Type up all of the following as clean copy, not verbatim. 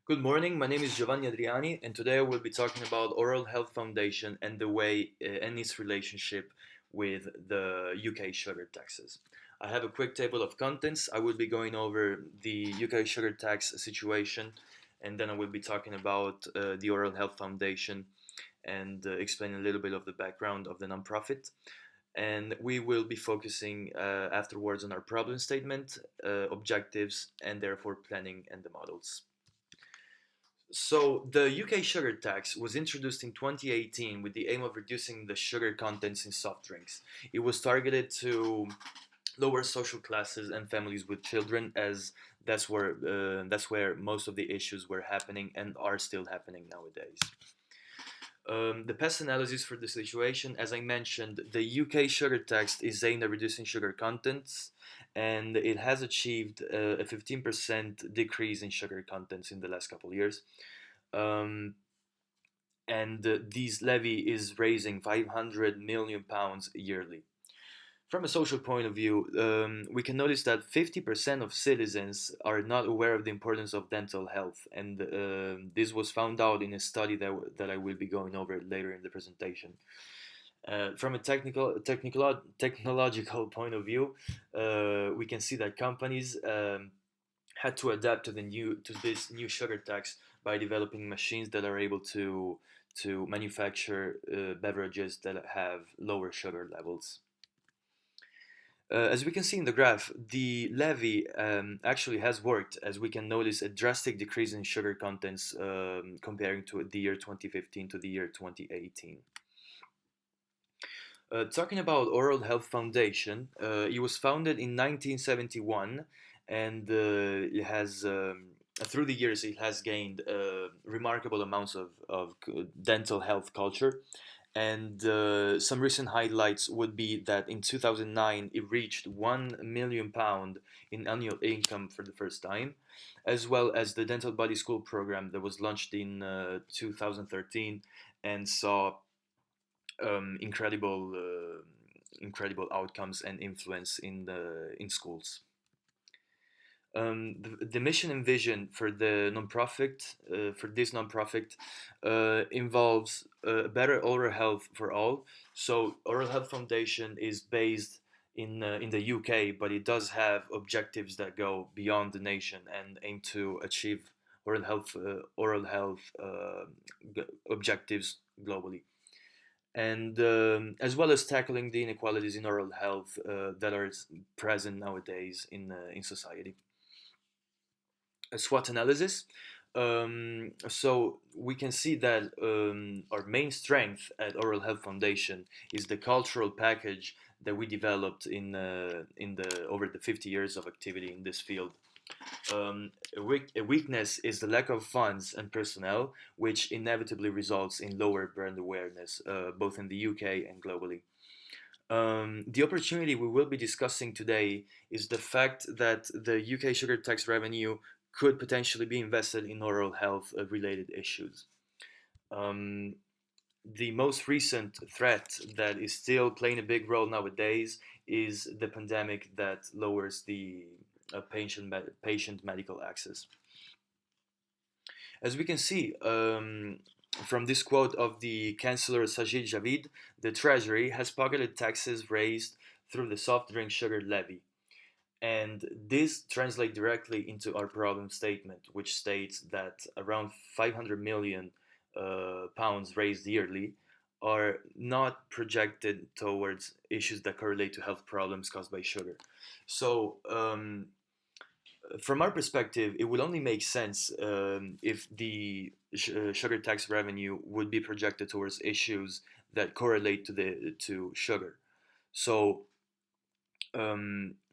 Good morning, my name is Giovanni Adriani, and today I will be talking about Oral Health Foundation and the way and its relationship with the UK sugar taxes. I have a quick table of contents. I will be going over the UK sugar tax situation, and then I will be talking about the Oral Health Foundation and explain a little bit of the background of the nonprofit. And we will be focusing afterwards on our problem statement, objectives, and therefore planning and the models. So, the UK sugar tax was introduced in 2018 with the aim of reducing the sugar contents in soft drinks. It was targeted to lower social classes and families with children, as that's where most of the issues were happening and are still happening nowadays. The past analysis for the situation, as I mentioned, the UK sugar tax is aimed at reducing sugar contents, and it has achieved a 15% decrease in sugar contents in the last couple of years. Um, and this levy is raising £500 million yearly. From a social point of view, we can notice that 50% of citizens are not aware of the importance of dental health, and this was found out in a study that I will be going over later in the presentation. From a technological point of view, we can see that companies had to adapt to this new sugar tax by developing machines that are able to manufacture beverages that have lower sugar levels. As we can see in the graph, the levy actually has worked, as we can notice a drastic decrease in sugar contents comparing to the year 2015 to the year 2018. Talking about Oral Health Foundation, it was founded in 1971, and it has through the years it has gained remarkable amounts of dental health culture. And some recent highlights would be that in 2009 it reached £1 million in annual income for the first time, as well as the Dental Body School program that was launched in 2013 and saw incredible outcomes and influence in schools. The mission and vision for the nonprofit for this nonprofit involves better oral health for all. So, Oral Health Foundation is based in the UK, but it does have objectives that go beyond the nation and aim to achieve oral health objectives globally, and as well as tackling the inequalities in oral health that are present nowadays in society. A SWOT analysis. So we can see that our main strength at Oral Health Foundation is the cultural package that we developed in the over the 50 years of activity in this field. A weakness is the lack of funds and personnel, which inevitably results in lower brand awareness, both in the UK and globally. The opportunity we will be discussing today is the fact that the UK sugar tax revenue could potentially be invested in oral health related issues. Um, the most recent threat that is still playing a big role nowadays is the pandemic that lowers the patient medical access. As we can see from this quote of the Chancellor Sajid Javid, the Treasury has pocketed taxes raised through the soft drink sugar levy. And this translates directly into our problem statement, which states that around 500 million pounds raised yearly are not projected towards issues that correlate to health problems caused by sugar. So, from our perspective, it would only make sense if the sugar tax revenue would be projected towards issues that correlate to sugar. So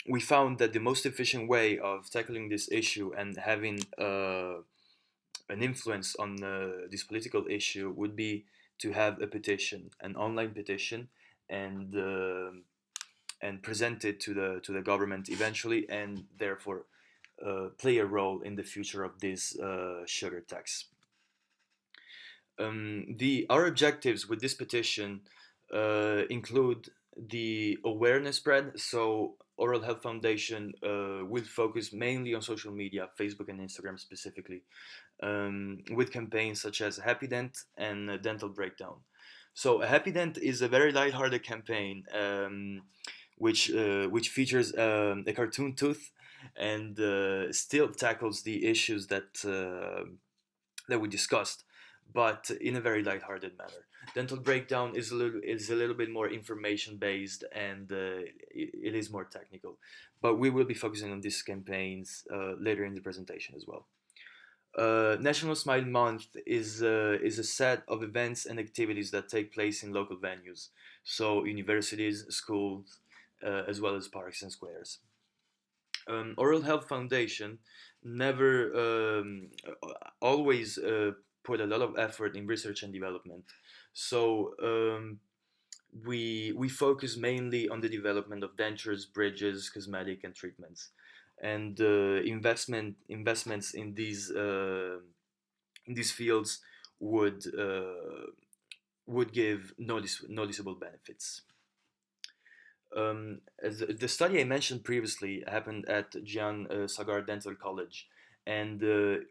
we found that the most efficient way of tackling this issue and having an influence on this political issue would be to have a petition, an online petition, and present it to the government eventually, and therefore play a role in the future of this sugar tax. Our objectives with this petition include the awareness spread. So Oral Health Foundation will focus mainly on social media, Facebook and Instagram specifically, with campaigns such as Happy Dent and Dental Breakdown. So a Happy Dent is a very lighthearted campaign, which features a cartoon tooth and still tackles the issues that we discussed, but in a very lighthearted manner. Dental Breakdown is a little bit more information based, and it is more technical. But we will be focusing on these campaigns later in the presentation as well. National Smile Month is a set of events and activities that take place in local venues, so universities, schools, as well as parks and squares. Oral Health Foundation never always put a lot of effort in research and development. So we focus mainly on the development of dentures, bridges, cosmetic, and treatments, and investments in these fields would give noticeable benefits. As the study I mentioned previously happened at Gian Sagar Dental College, and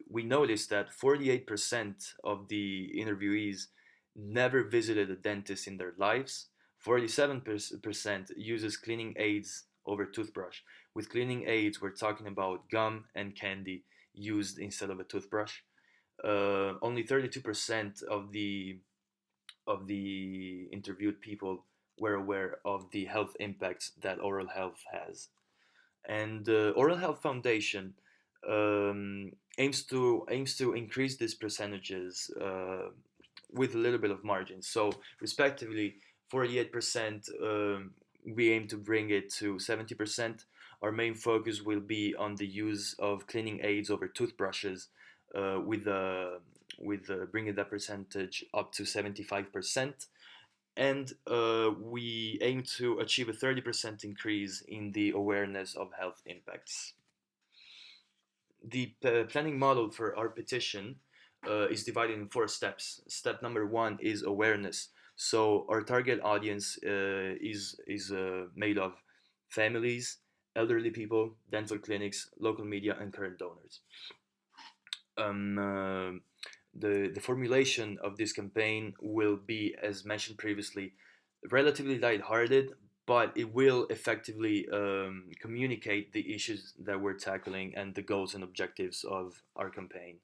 we noticed that 48% of the interviewees never visited a dentist in their lives. 47% uses cleaning aids over toothbrush. With cleaning aids, we're talking about gum and candy used instead of a toothbrush. Only 32% of the interviewed people were aware of the health impacts that oral health has. And Oral Health Foundation aims to increase these percentages with a little bit of margin. So, respectively, 48%. We aim to bring it to 70%. Our main focus will be on the use of cleaning aids over toothbrushes, with bringing that percentage up to 75%. And we aim to achieve a 30% increase in the awareness of health impacts. The planning model for our petition is divided in four steps. Step number one is awareness. So our target audience is made of families, elderly people, dental clinics, local media, and current donors. Um, uh, the formulation of this campaign will be, as mentioned previously, relatively lighthearted, but it will effectively communicate the issues that we're tackling and the goals and objectives of our campaign.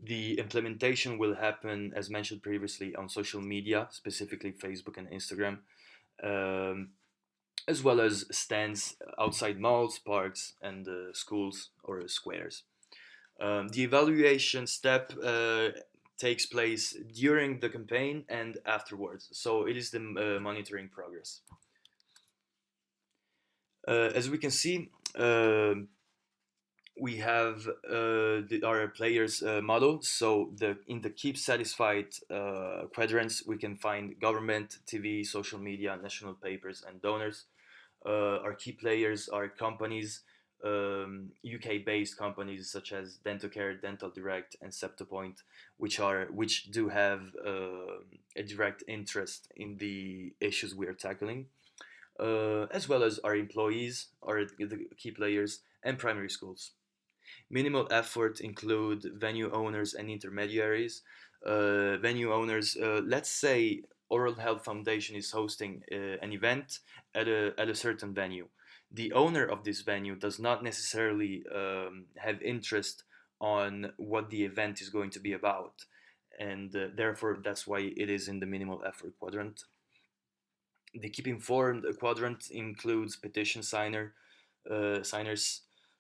The implementation will happen, as mentioned previously, on social media, specifically Facebook and Instagram, um, as well as stands outside malls, parks, and schools or squares. The evaluation step takes place during the campaign and afterwards, so it is the monitoring progress. As we can see, we have our players model. So in the keep satisfied quadrants, we can find government, TV, social media, national papers, and donors. Our key players are companies, UK-based companies such as Dentocare, Dental Direct, and Septopoint, which do have a direct interest in the issues we are tackling, as well as our employees, are the key players, and primary schools. Minimal effort include venue owners and intermediaries. Venue owners, let's say Oral Health Foundation is hosting an event at a certain venue. The owner of this venue does not necessarily have interest on what the event is going to be about, and therefore that's why it is in the minimal effort quadrant. The keep informed quadrant includes petition signers,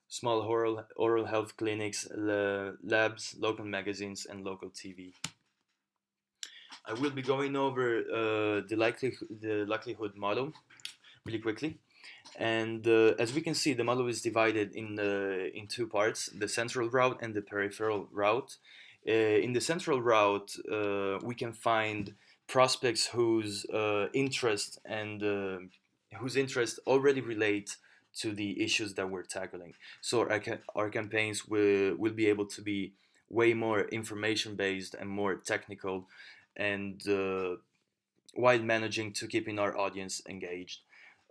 small oral health clinics, labs, local magazines, and local TV. I will be going over the likelihood model really quickly. And as we can see, the model is divided in two parts: the central route and the peripheral route. In the central route, we can find prospects whose interest already relate to the issues that we're tackling. So our campaigns will be able to be way more information based and more technical, and while managing to keeping our audience engaged.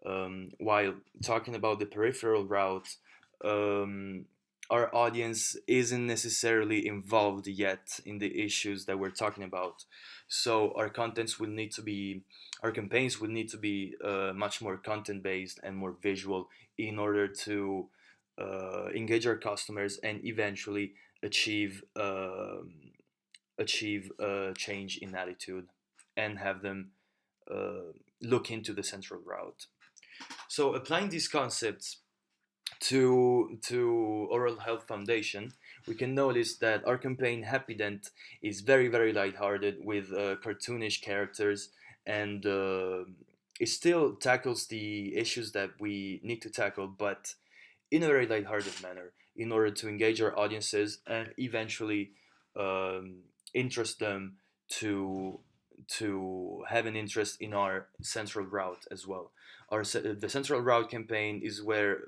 While talking about the peripheral route, um, our audience isn't necessarily involved yet in the issues that we're talking about. So our campaigns will need to be much more content based and more visual in order to engage our customers and eventually achieve achieve a change in attitude and have them look into the central route. So applying these concepts to Oral Health Foundation, we can notice that our campaign Happy Dent is very lighthearted with cartoonish characters, and it still tackles the issues that we need to tackle, but in a very lighthearted manner, in order to engage our audiences and eventually um, interest them to have an interest in our central route as well. The central route campaign is where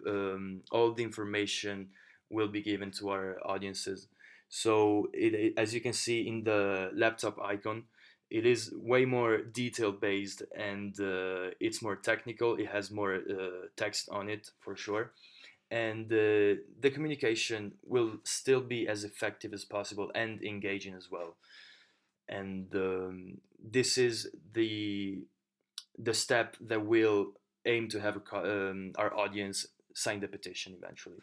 all the information will be given to our audiences. So as you can see in the laptop icon, it is way more detail based, and it's more technical. It has more text on it for sure, and the communication will still be as effective as possible and engaging as well. And this is the step that will aim to have our audience sign the petition eventually.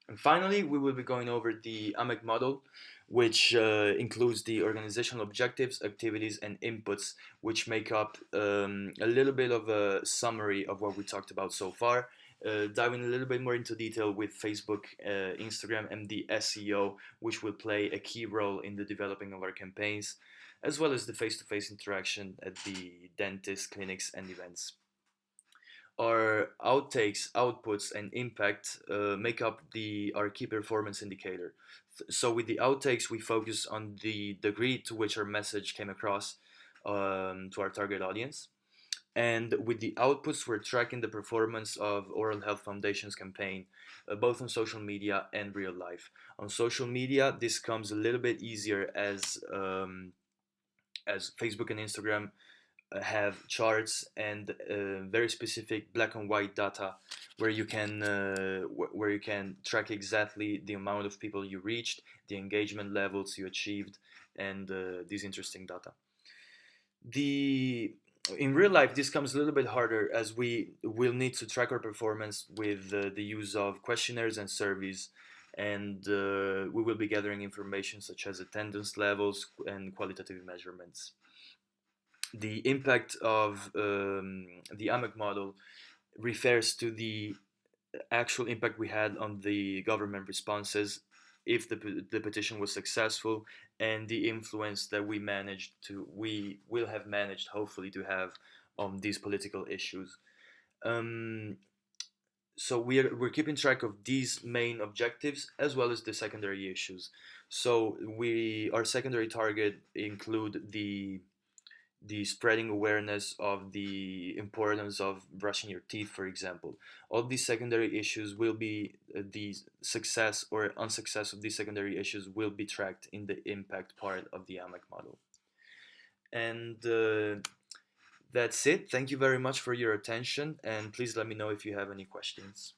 And finally, we will be going over the AMEC model, which includes the organizational objectives, activities, and inputs, which make up a little bit of a summary of what we talked about so far. Diving a little bit more into detail with Facebook, Instagram, and the SEO, which will play a key role in the developing of our campaigns, as well as the face to face interaction at the dentist, clinics, and events. Our outtakes, outputs, and impact make up our key performance indicator. So with the outtakes, we focus on the degree to which our message came across to our target audience. And with the outputs, we're tracking the performance of Oral Health Foundation's campaign, both on social media and real life. On social media, this comes a little bit easier as Facebook and Instagram have charts and very specific black and white data where where you can track exactly the amount of people you reached, the engagement levels you achieved, and these interesting data. The In real life, this comes a little bit harder as we will need to track our performance with the use of questionnaires and surveys, and we will be gathering information such as attendance levels and qualitative measurements. The impact of the AMEC model refers to the actual impact we had on the government responses if the petition was successful, and the influence that we will have managed hopefully to have on these political issues. Um, so we're keeping track of these main objectives as well as the secondary issues. So our secondary target include the spreading awareness of the importance of brushing your teeth, for example. All these secondary issues will be the success or unsuccess of these secondary issues will be tracked in the impact part of the AMEC model. And that's it. Thank you very much for your attention, and please let me know if you have any questions.